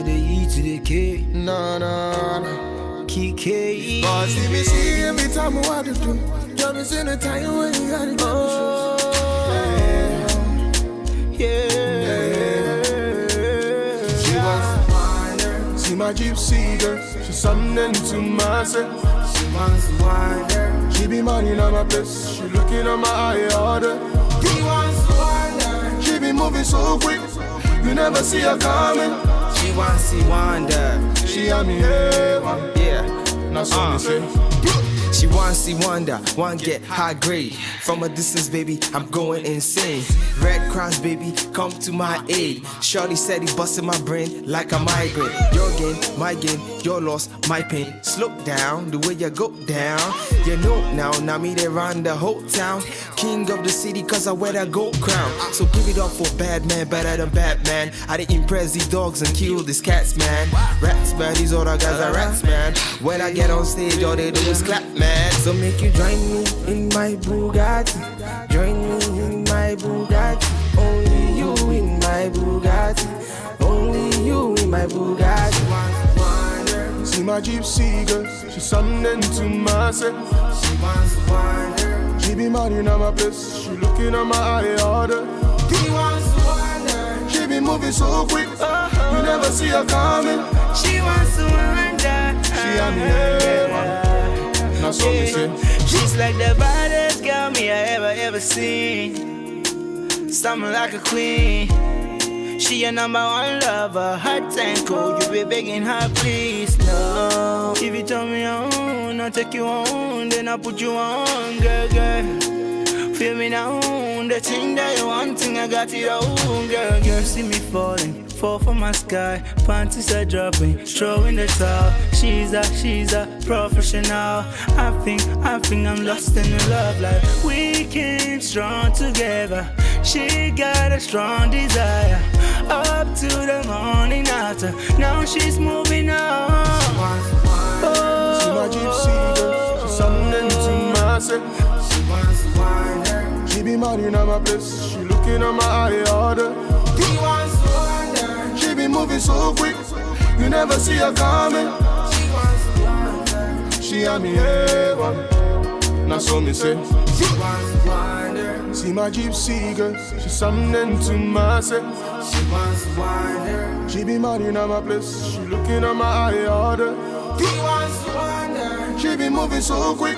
to the E to the K. Nah, nah, nah. Kike. Bodzy, me see every time I want to do. Jump is in the time when you gotta do. She wants to wind her. See my gypsy girl. She's something to myself. She wants to wind her. She be money on my place. She looking on my eye order. He wants to wind her. She be moving so quick. You never see her coming. She wants to wander. She had me here, man. Yeah. Now so me say. She wants to wonder, want get high grade. From a distance, baby, I'm going insane. Red Cross, baby, come to my aid. Shorty said he busted my brain like a migraine. Your gain, my gain, your loss, my pain. Slow down, the way you go down. You know now me they run the whole town. King of the city, cause I wear that gold crown. So give it up for bad man, better than Batman. I didn't impress these dogs and kill these cats, man. Rats, man, these other guys are rats, man. When I get on stage, all they do is clap, man. So make you join me in my Bugatti. Join me in my Bugatti. Only you in my Bugatti. Only you in my Bugatti. See my gypsy girl. She's something to myself. She wants to wind her. She be money on my place. She looking on my eye order. He wants to wind her. She be moving so quick. You never see her coming. She wants to wind her. She had me here, man. Now so me say. She's like the baddest girl me I ever seen. Something like a queen. She your number one lover, hot and cold. You be begging her, please, no. If you tell me on, I'll take you on, then I'll put you on, girl, girl. Feel me now, the thing that you want, thing I got it on, girl, girl. See me falling, fall from my sky, panties are dropping, throwing the towel. She's a professional. I think I'm lost in the love life. We came strong together. She got a strong desire. Up to the morning after. Now she's moving on. See my gypsy girl. She's something to myself. She wants to wind her. She be money on my place. She looking on my eye order. He wants to wind her. She be moving so quick. You never see her coming. She wants to wind her. She had me here, man. Now so me say. She wants to wind her. See my gypsy girl. She's something to myself. She wants to wind her. She be money on my place. She looking on my eye order. He wants to wind her. She be moving so quick.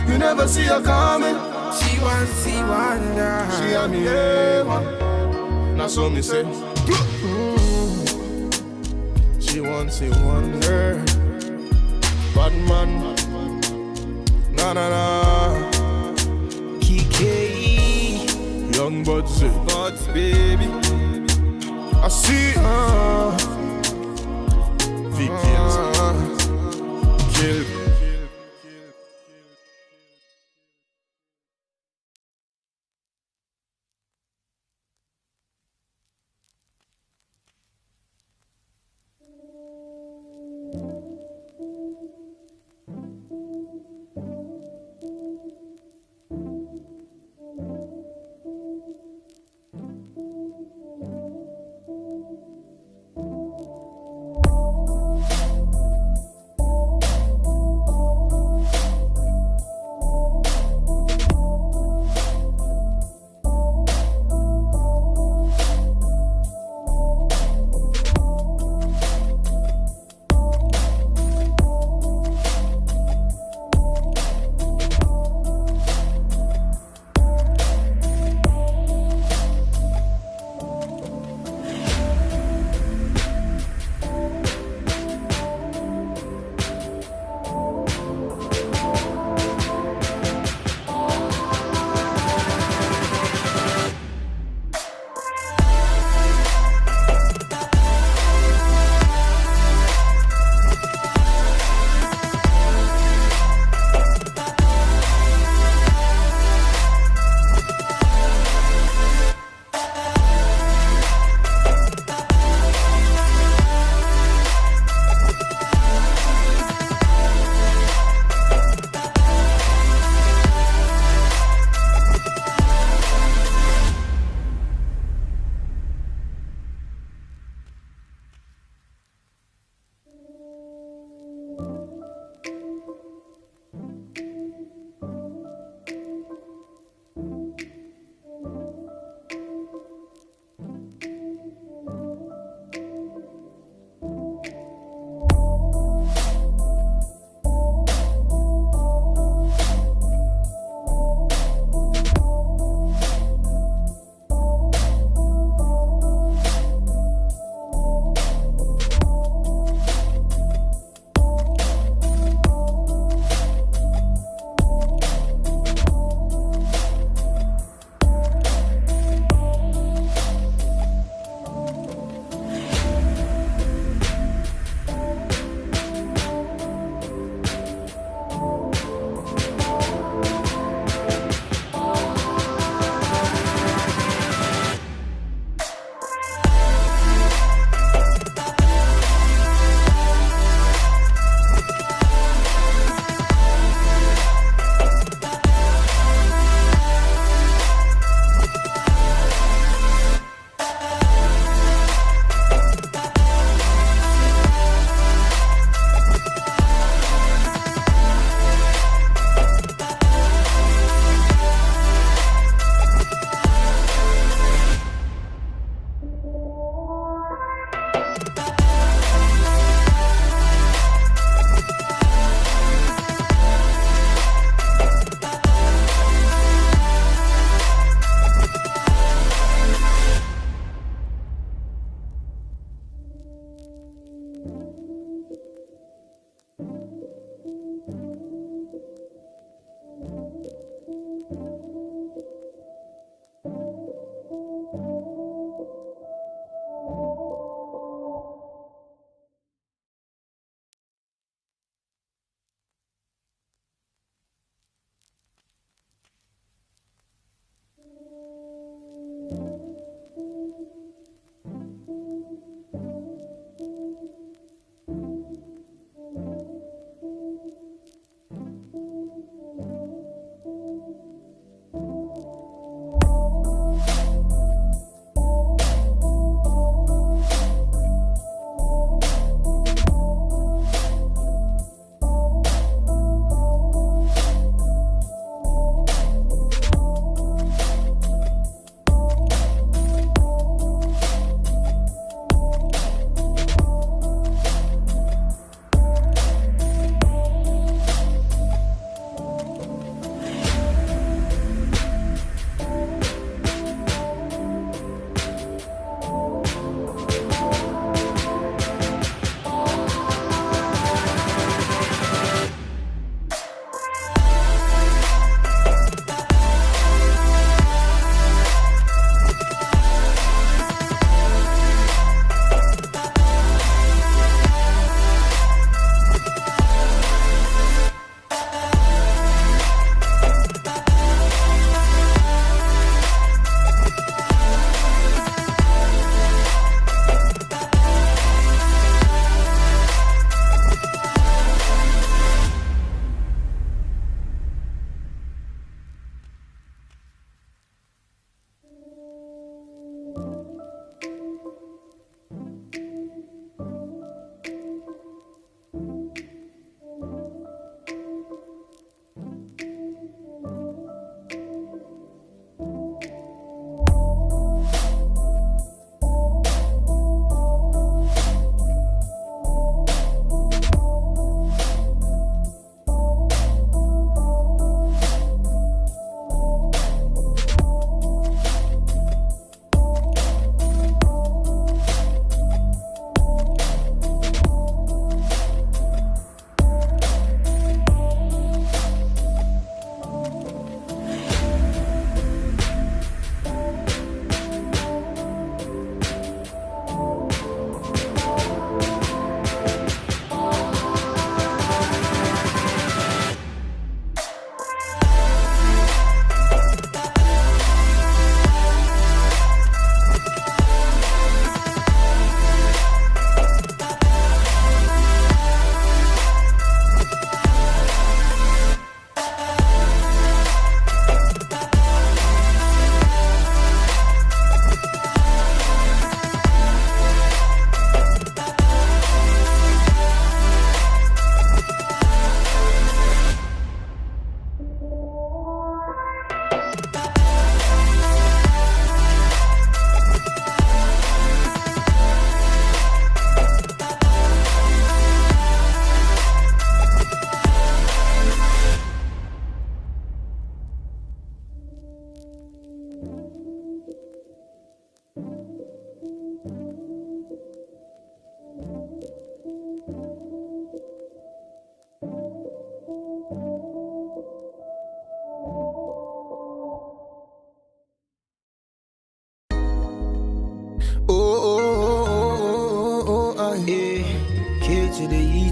You never see her coming. She wants to wind her. She had me here, man. Now so me say. She wants a wonder. Bad man. Na na na. Kike. Young Bodzy. Bodzy, baby. I see her. Victims. Kill.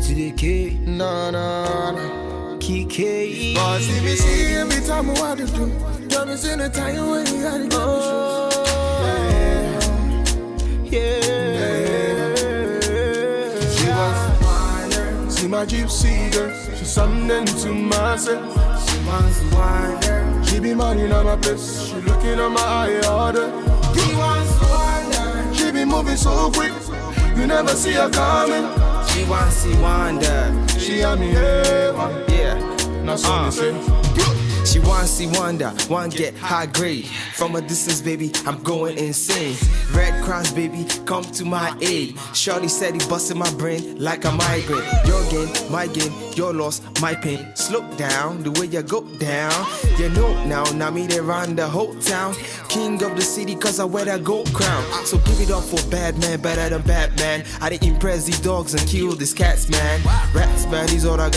to the K. Nah, nah, nah. KK. Bodzy, me see every time I want to do. Tell me, see the time when you gotta go. She wants to wind her. See my gypsy girl. She's something to myself. She wants to wind her. She be minding on my place. She looking on my eye order. She wants to wind her. She be moving so quick. You never see her coming. She wants to wind her. She had me here. Yeah. That's what they say. She wants see wonder, want get high grade. From a distance, baby, I'm going insane. Red Cross, baby, come to my aid. Shorty said he busted my brain like a migraine. Your gain, my gain, your loss, my pain. Slow down, the way you go down. You know now me they run the whole town. King of the city, cause I wear that gold crown. So give it up for bad man, better than Batman. I didn't impress these dogs and kill these cats, man. Rats, man, these all I got.